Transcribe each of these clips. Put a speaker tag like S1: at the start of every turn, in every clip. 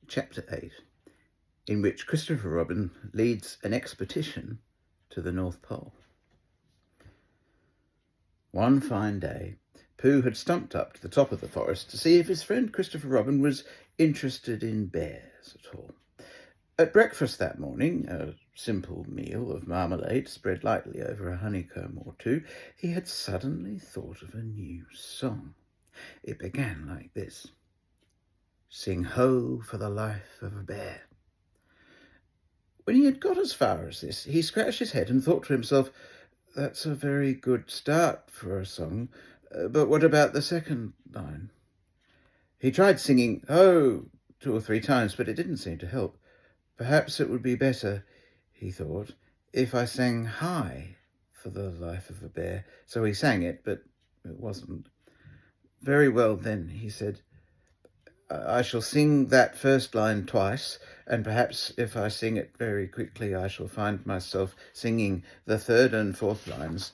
S1: Chapter 8, in which Christopher Robin leads an expedition to the North Pole. One fine day, Pooh had stumped up to the top of the forest to see if his friend Christopher Robin was interested in bears at all. At breakfast that morning, a simple meal of marmalade spread lightly over a honeycomb or two, he had suddenly thought of a new song. It began like this: "Sing ho for the life of a bear." When he had got as far as this, he scratched his head and thought to himself, "That's a very good start for a song, but what about the second line?" He tried singing "ho" 2 or 3 times, but it didn't seem to help. Perhaps it would be better, he thought, if I sang "hi" for the life of a bear. So he sang it, but it wasn't. "Very well then," he said. "I shall sing that first line twice, and perhaps if I sing it very quickly I shall find myself singing the third and fourth lines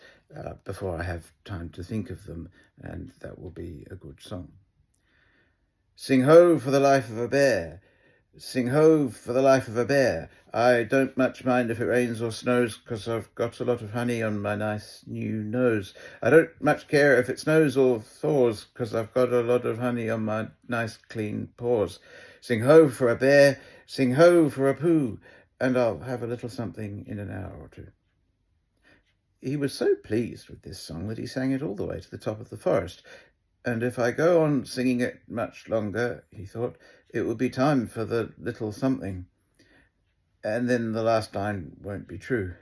S1: before I have time to think of them, and that will be a good song. Sing ho for the life of a bear. Sing ho for the life of a bear. I don't much mind if it rains or snows, 'cause I've got a lot of honey on my nice new nose. I don't much care if it snows or thaws, 'cause I've got a lot of honey on my nice clean paws. Sing ho for a bear, sing ho for a Pooh, and I'll have a little something in an hour or two." He was so pleased with this song that he sang it all the way to the top of the forest. "And if I go on singing it much longer," he thought, "it will be time for the little something, and then the last line won't be true."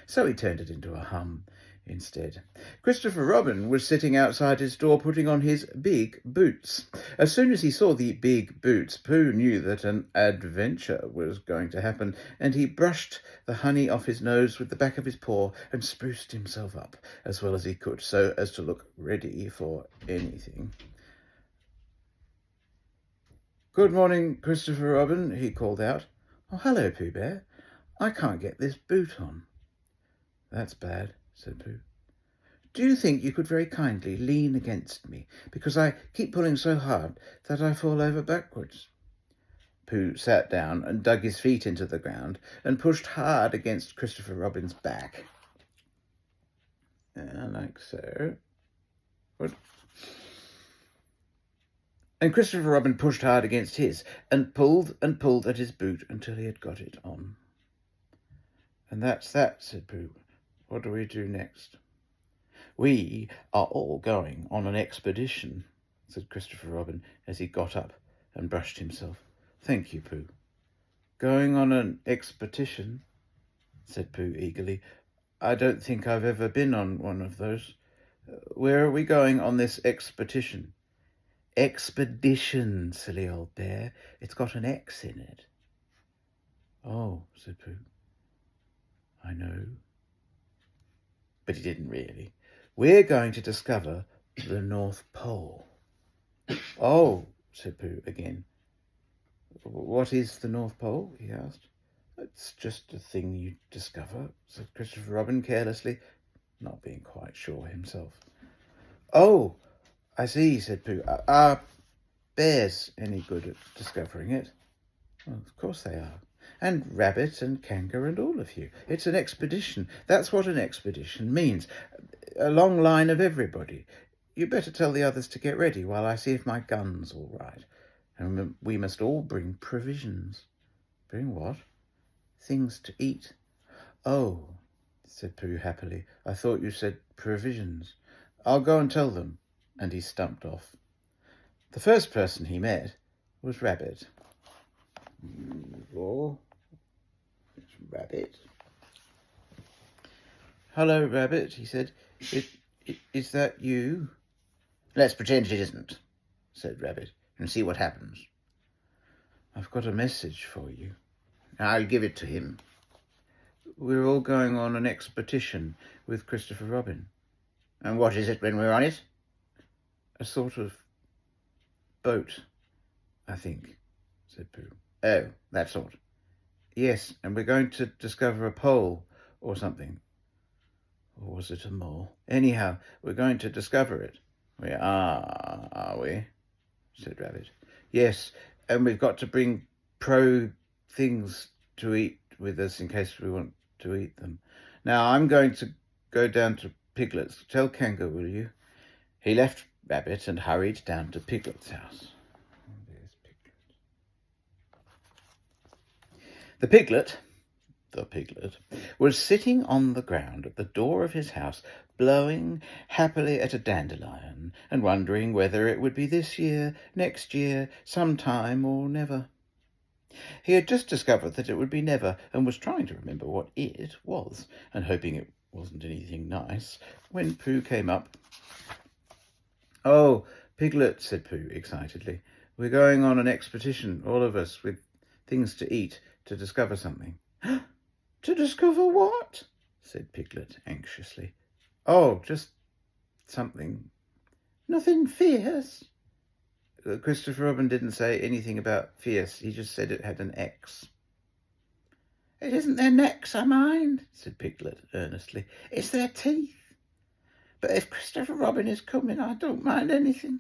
S1: So he turned it into a hum instead. Christopher Robin was sitting outside his door putting on his big boots. As soon as he saw the big boots, Pooh knew that an adventure was going to happen, and he brushed the honey off his nose with the back of his paw and spruced himself up as well as he could, so as to look ready for anything. "Good morning, Christopher Robin," he called out. "Oh, hello, Pooh Bear. I can't get this boot on." "That's bad," said Pooh. "Do you think you could very kindly lean against me, because I keep pulling so hard that I fall over backwards?" Pooh sat down and dug his feet into the ground and pushed hard against Christopher Robin's back. Like so. And Christopher Robin pushed hard against his and pulled at his boot until he had got it on. "And that's that," said Pooh. "What do we do next?" "We are all going on an expedition," said Christopher Robin as he got up and brushed himself. "Thank you, Pooh." "Going on an expedition?" said Pooh eagerly. "I don't think I've ever been on one of those. Where are we going on this expedition?" "Expedition, silly old bear. It's got an X in it." "Oh," said Pooh. "I know." But he didn't really. "We're going to discover the North Pole." "Oh," said Pooh again. "What is the North Pole?" he asked. "It's just a thing you discover," said Christopher Robin carelessly, not being quite sure himself. "Oh, I see," said Pooh. "Are bears any good at discovering it?" "Well, of course they are. And rabbit and kangaroo and all of you. It's an expedition. That's what an expedition means. A long line of everybody. You better tell the others to get ready while I see if my gun's all right. And we must all bring provisions." "Bring what?" "Things to eat." "Oh," said Pooh happily. "I thought you said provisions. I'll go and tell them." And he stumped off. The first person he met was Rabbit. "Oh, it's Rabbit." "Hello, Rabbit," he said. Is that you?" "Let's pretend it isn't," said Rabbit, "and see what happens." "I've got a message for you." "I'll give it to him." "We're all going on an expedition with Christopher Robin." "And what is it when we're on it?" "A sort of boat, I think," said Pooh. "Oh, that sort." "Yes, and we're going to discover a pole or something." Or was it a mole? "Anyhow, we're going to discover it." "We are we?" said Rabbit. "Yes, And we've got to bring pro things to eat with us in case we want to eat them. Now, I'm going to go down to Piglet's. Tell Kanga, will you? He left Rabbit and hurried down to Piglet's house. There's Piglet. The piglet, was sitting on the ground at the door of his house, blowing happily at a dandelion and wondering whether it would be this year, next year, sometime, or never. He had just discovered that it would be never, and was trying to remember what it was, and hoping it wasn't anything nice, when Pooh came up. "Oh, Piglet," said Pooh excitedly, "we're going on an expedition, all of us, with things to eat, to discover something." "To discover what?" said Piglet anxiously. "Oh, just something." "Nothing fierce?" Christopher Robin didn't say anything about fierce. He just said it had an X. "It isn't their necks I mind," said Piglet earnestly. "It's their teeth. But if Christopher Robin is coming, I don't mind anything."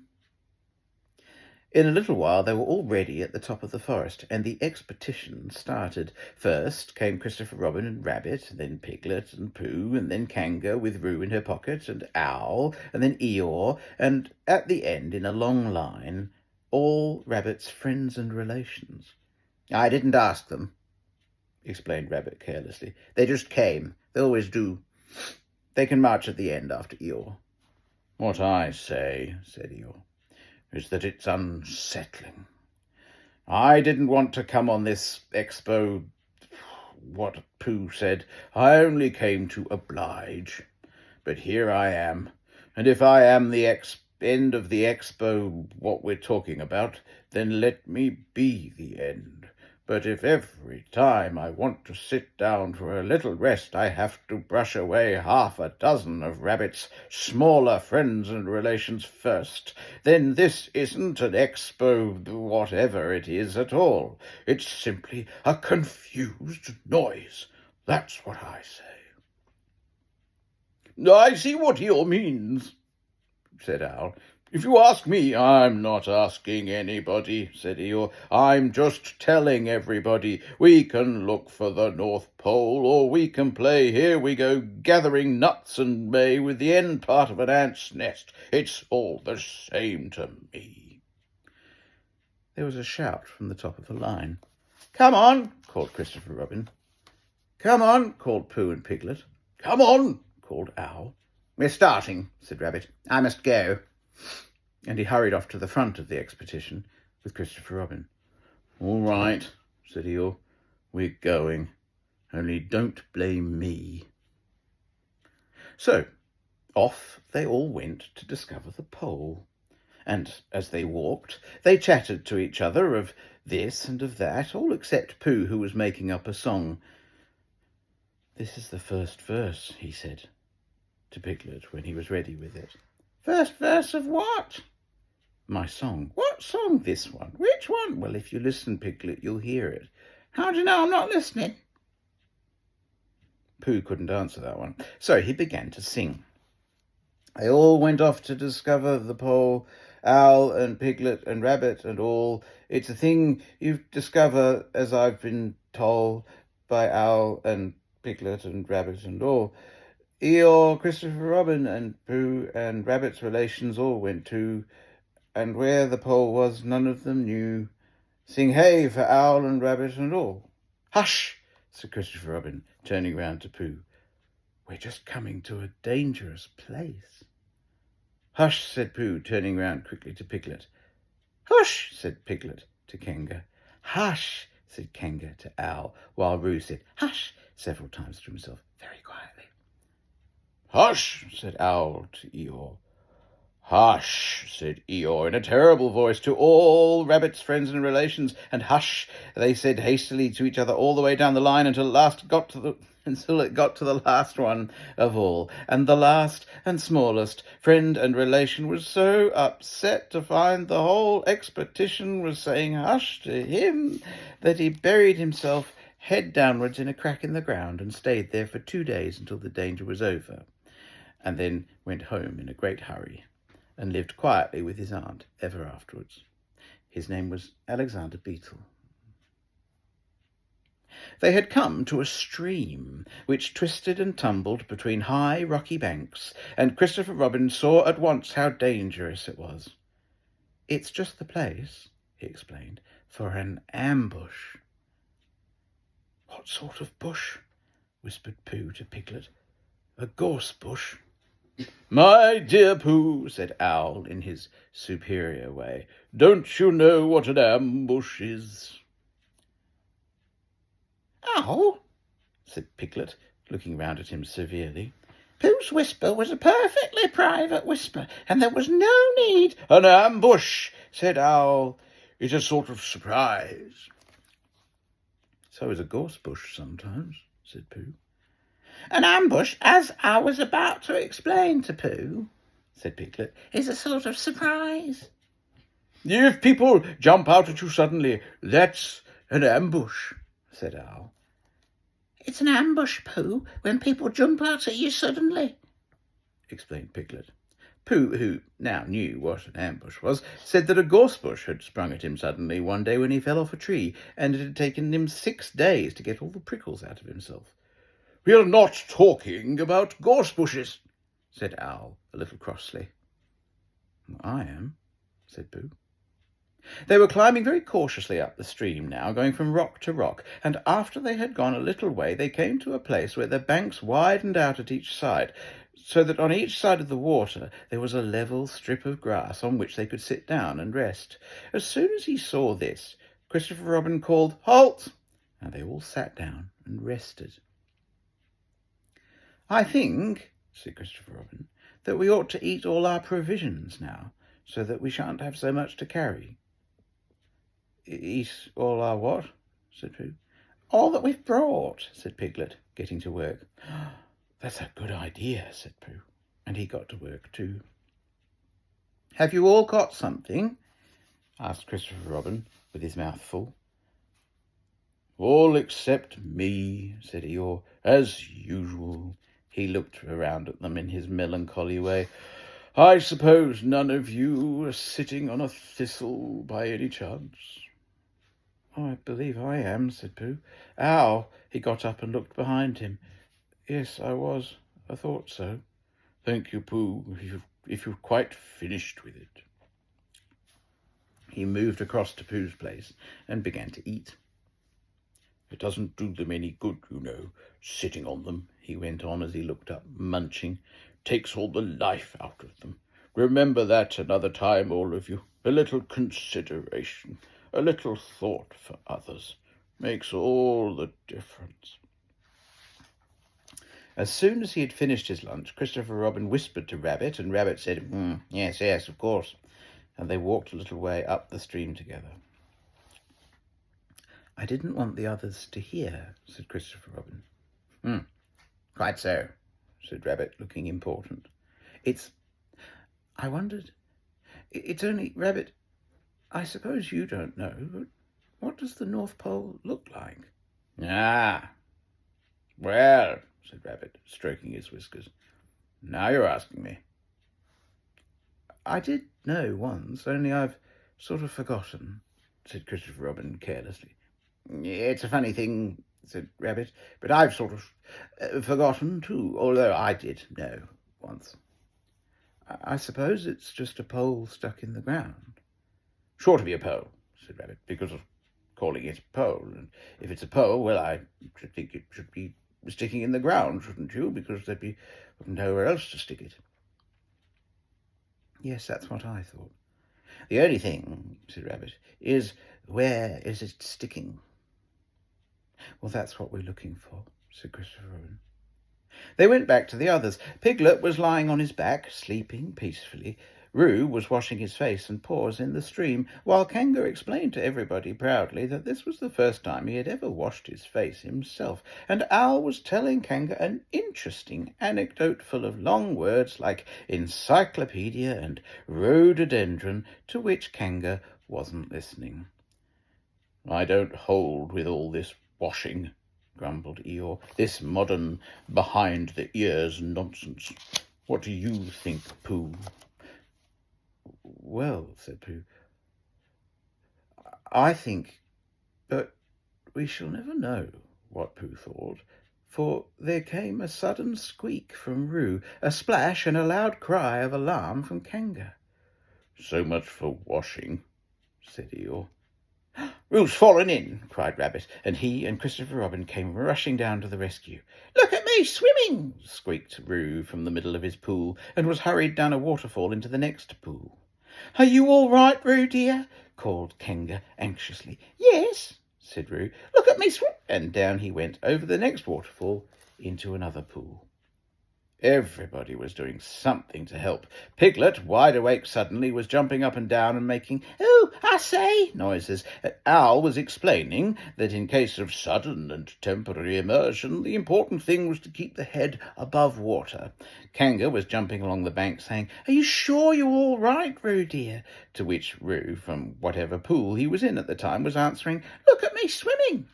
S1: In a little while they were all ready at the top of the forest, and the expedition started. First came Christopher Robin and Rabbit, then Piglet and Pooh, and then Kanga with Roo in her pocket, and Owl, and then Eeyore, and at the end, in a long line, all Rabbit's friends and relations. "I didn't ask them," explained Rabbit carelessly. "They just came. They always do. They can march at the end after Eeyore." "What I say," said Eeyore, "is that it's unsettling. I didn't want to come on this expo, what Pooh said. I only came to oblige. But here I am, and if I am the end of the expo, what we're talking about, then let me be the end. But if every time I want to sit down for a little rest I have to brush away half a dozen of Rabbit's smaller friends and relations first, then this isn't an expo, whatever it is, at all. It's simply a confused noise. That's what I say." "I see what Eeyore means," said Owl. "If you ask me—" "I'm not asking anybody," said Eeyore. "I'm just telling everybody. We can look for the North Pole, or we can play Here We Go Gathering Nuts and May with the end part of an ant's nest. It's all the same to me." There was a shout from the top of the line. "Come on," called Christopher Robin. "Come on," called Pooh and Piglet. "Come on," called Owl. "We're starting," said Rabbit. "I must go." And he hurried off to the front of the expedition with Christopher Robin. "All right," said Eeyore. "We're going. Only don't blame me." So off they all went to discover the pole. And as they walked, they chatted to each other of this and of that, all except Pooh, who was making up a song. "This is the first verse," he said to Piglet when he was ready with it. "First verse of what?" "My song." "What song?" "This one." "Which one?" "Well, if you listen, Piglet, you'll hear it." "How do you know I'm not listening?" Pooh couldn't answer that one, so he began to sing. They all went off to discover the pole, Owl and Piglet and Rabbit and all. It's a thing you discover, as I've been told, by Owl and Piglet and Rabbit and all. Eeyore, Christopher Robin, and Pooh and Rabbit's relations all went too, and where the pole was none of them knew. Sing hey for Owl and Rabbit and all. "Hush," said Christopher Robin, turning round to Pooh. "We're just coming to a dangerous place." "Hush," said Pooh, turning round quickly to Piglet. "Hush," said Piglet to Kanga. "Hush," said Kanga to Owl, while Roo said "hush" several times to himself, very quietly. "Hush," said Owl to Eeyore. "Hush," said Eeyore in a terrible voice to all Rabbit's friends and relations, and "hush" they said hastily to each other all the way down the line until it got to the last one of all. And the last and smallest friend and relation was so upset to find the whole expedition was saying hush to him that he buried himself head downwards in a crack in the ground and stayed there for 2 days until the danger was over, and then went home in a great hurry and lived quietly with his aunt ever afterwards. His name was Alexander Beetle. They had come to a stream which twisted and tumbled between high rocky banks, and Christopher Robin saw at once how dangerous it was. "It's just the place," he explained, "for an ambush." "What sort of bush?" whispered Pooh to Piglet. "A gorse bush?" "My dear Pooh," said Owl in his superior way, "don't you know what an ambush is?" "Owl," said Piglet, looking round at him severely, "Pooh's whisper was a perfectly private whisper, and there was no need—" "An ambush," said Owl, "is a sort of surprise." "So is a gorse bush sometimes," said Pooh. "An ambush, as I was about to explain to Pooh," said Piglet, "is a sort of surprise." "If people jump out at you suddenly, that's an ambush," said Owl. "It's an ambush, Pooh, when people jump out at you suddenly," explained Piglet. Pooh, who now knew what an ambush was, said that a gorsebush had sprung at him suddenly one day when he fell off a tree, and it had taken him 6 days to get all the prickles out of himself. "We're not talking about gorsebushes," said Owl a little crossly. "I am," said Pooh. They were climbing very cautiously up the stream now, going from rock to rock, and after they had gone a little way they came to a place where the banks widened out at each side, so that on each side of the water there was a level strip of grass on which they could sit down and rest. As soon as he saw this, Christopher Robin called, "Halt!" and they all sat down and rested. "I think," said Christopher Robin, "that we ought to eat all our provisions now, so that we shan't have so much to carry." "Eat all our what?" said Pooh. "All that we've brought," said Piglet, getting to work. "That's a good idea," said Pooh, and he got to work too. "Have you all got something?" asked Christopher Robin, with his mouth full. "All except me," said Eeyore, "as usual." He looked around at them in his melancholy way. "I suppose none of you are sitting on a thistle by any chance?" "Oh, I believe I am," said Pooh. "Ow!" He got up and looked behind him. "Yes, I was. I thought so." "Thank you, Pooh, if you've quite finished with it." He moved across to Pooh's place and began to eat. "It doesn't do them any good, you know, sitting on them," he went on as he looked up, munching. "Takes all the life out of them. Remember that another time, all of you. A little consideration, a little thought for others, makes all the difference." As soon as he had finished his lunch, Christopher Robin whispered to Rabbit, and Rabbit said, "Yes, yes, of course," and they walked a little way up the stream together. "I didn't want the others to hear," said Christopher Robin. "Quite so," said Rabbit, looking important. I wondered, it's only, Rabbit, I suppose you don't know, but what does the North Pole look like?" "Ah, well," said Rabbit, stroking his whiskers, "now you're asking me." "I did know once, only I've sort of forgotten," said Christopher Robin carelessly. "It's a funny thing," said Rabbit, "but I've sort of forgotten too, although I did know once." I suppose it's just a pole stuck in the ground." "Sure to be a pole," said Rabbit, "because of calling it a pole. And if it's a pole, well, I should think it should be sticking in the ground, shouldn't you? Because there'd be nowhere else to stick it." "Yes, that's what I thought." "The only thing," said Rabbit, "is where is it sticking?" "Well, that's what we're looking for," said Christopher Robin. They went back to the others. Piglet was lying on his back, sleeping peacefully. Roo was washing his face and paws in the stream, while Kanga explained to everybody proudly that this was the first time he had ever washed his face himself, and Owl was telling Kanga an interesting anecdote full of long words like encyclopedia and rhododendron, to which Kanga wasn't listening. "I don't hold with all this washing," grumbled Eeyore, "this modern behind-the-ears nonsense. What do you think, Pooh?" "Well," said Pooh, I think, but we shall never know what Pooh thought, for there came a sudden squeak from Roo, a splash, and a loud cry of alarm from Kanga. "So much for washing," said Eeyore. "Roo's fallen in!" cried Rabbit, and he and Christopher Robin came rushing down to the rescue. "Look at me swimming!" squeaked Roo from the middle of his pool, and was hurried down a waterfall into the next pool. "Are you all right, Roo, dear?" called Kanga anxiously. "Yes," said Roo. "Look at me swim!" And down he went over the next waterfall into another pool. Everybody was doing something to help. Piglet, wide awake suddenly, was jumping up and down and making "Oh, I say" noises. Owl was explaining that in case of sudden and temporary immersion, the important thing was to keep the head above water. Kanga was jumping along the bank saying, "Are you sure you're all right, Roo dear?" To which Roo, from whatever pool he was in at the time, was answering, "Look at me swimming."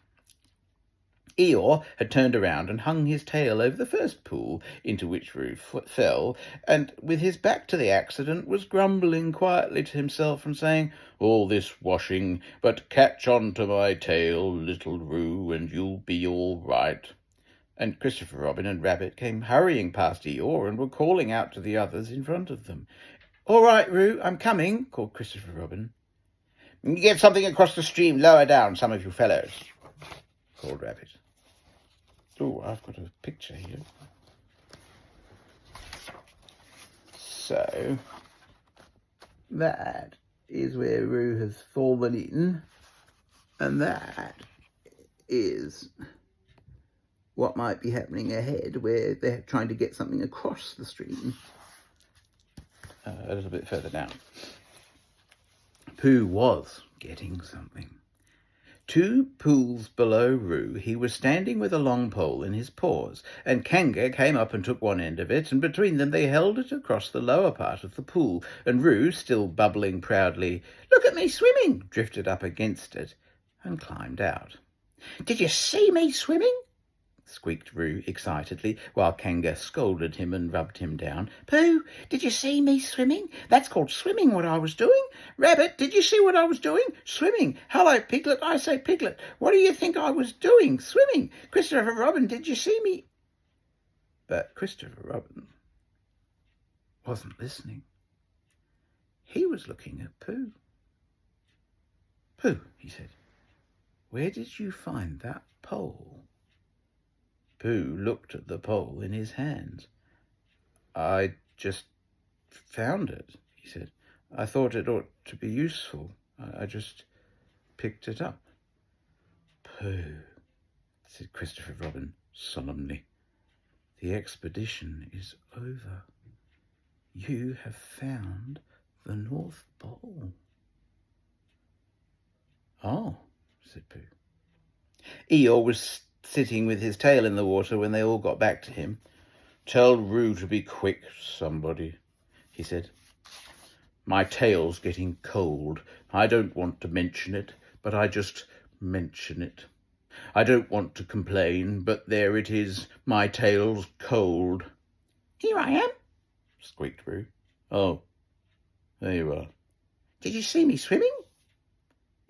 S1: Eeyore had turned around and hung his tail over the first pool into which Roo fell, and with his back to the accident was grumbling quietly to himself and saying, "All this washing, but catch on to my tail, little Roo, and you'll be all right." And Christopher Robin and Rabbit came hurrying past Eeyore and were calling out to the others in front of them. "All right, Roo, I'm coming," called Christopher Robin. "Get something across the stream lower down, some of you fellows," called Rabbit. Oh, I've got a picture here. So, that is where Roo has fallen in, and that is what might be happening ahead, where they're trying to get something across the stream. A little bit further down. Pooh was getting something. 2 pools below Roo, he was standing with a long pole in his paws, and Kanga came up and took one end of it, and between them they held it across the lower part of the pool, and Roo, still bubbling proudly, "Look at me swimming," drifted up against it and climbed out. "Did you see me swimming?" squeaked Roo excitedly, while Kanga scolded him and rubbed him down. "Pooh, did you see me swimming? That's called swimming, what I was doing. Rabbit, did you see what I was doing? Swimming. Hello, Piglet, I say, Piglet, what do you think I was doing? Swimming. Christopher Robin, did you see me?" But Christopher Robin wasn't listening. He was looking at Pooh. "Pooh," he said, "where did you find that pole?" Pooh looked at the pole in his hands. "I just found it," he said. "I thought it ought to be useful. I just picked it up." "Pooh," said Christopher Robin solemnly, "the expedition is over. You have found the North Pole." "Oh," said Pooh. Eeyore was sitting with his tail in the water when they all got back to him. "Tell Roo to be quick, somebody," he said. "My tail's getting cold. I don't want to mention it, but I just mention it. I don't want to complain, but there it is. My tail's cold." "Here I am," squeaked Roo. "Oh, there you are." "Did you see me swimming?"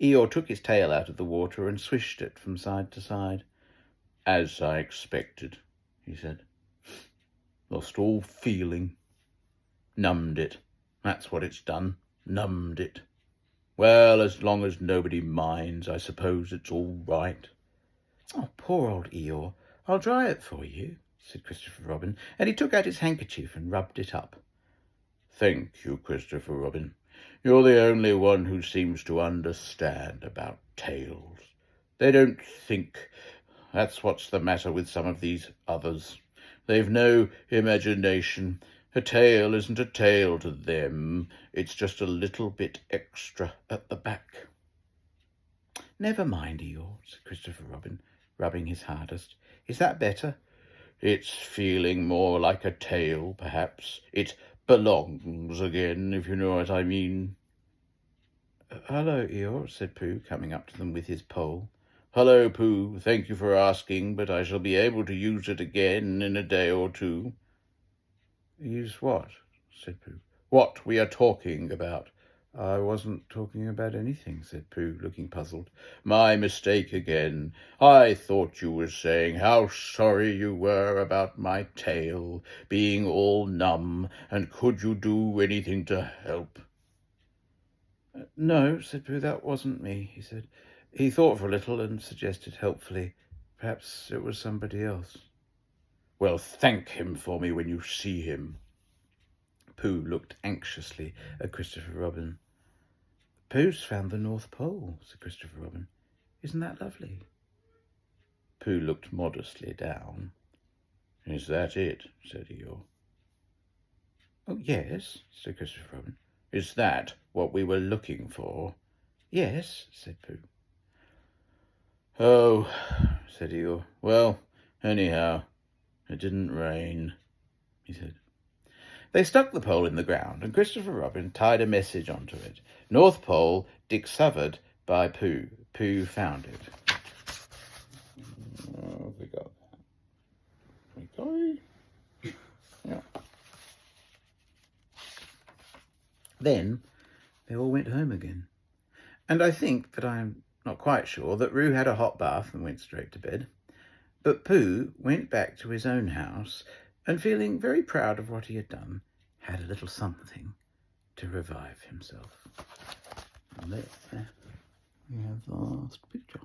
S1: Eeyore took his tail out of the water and swished it from side to side. "As I expected," he said. "Lost all feeling. Numbed it. That's what it's done. Numbed it. Well, as long as nobody minds, I suppose it's all right." "Oh, poor old Eeyore. I'll dry it for you," said Christopher Robin, and he took out his handkerchief and rubbed it up. "Thank you, Christopher Robin. You're the only one who seems to understand about tails. They don't think. That's what's the matter with some of these others. They've no imagination. A tail isn't a tail to them. It's just a little bit extra at the back." "Never mind, Eeyore," said Christopher Robin, rubbing his hardest. "Is that better?" "It's feeling more like a tail, perhaps. It belongs again, if you know what I mean." "Hello, Eeyore," said Pooh, coming up to them with his pole. "Hello, Pooh. Thank you for asking, but I shall be able to use it again in a day or 2. "Use what?" said Pooh. "What we are talking about." I wasn't talking about anything, said Pooh, looking puzzled. My mistake again. I thought you were saying how sorry you were about my tail being all numb, and could you do anything to help? No, said Pooh, that wasn't me, he said. He thought for a little and suggested helpfully, perhaps it was somebody else. Well, thank him for me when you see him. Pooh looked anxiously at Christopher Robin. Pooh's found the North Pole, said Christopher Robin. Isn't that lovely? Pooh looked modestly down. Is that it? Said Eeyore. Oh, yes, said Christopher Robin. Is that what we were looking for? Yes, said Pooh. Oh, said Eeyore. Well, anyhow, it didn't rain, he said. They stuck the pole in the ground, and Christopher Robin tied a message onto it. North Pole, discovered by Pooh. Pooh found it. Oh, we got that. Okay. Yeah. Then they all went home again. And I think, but I'm not quite sure, that Roo had a hot bath and went straight to bed. But Pooh went back to his own house and, feeling very proud of what he had done, had a little something to revive himself. And there we have the last picture.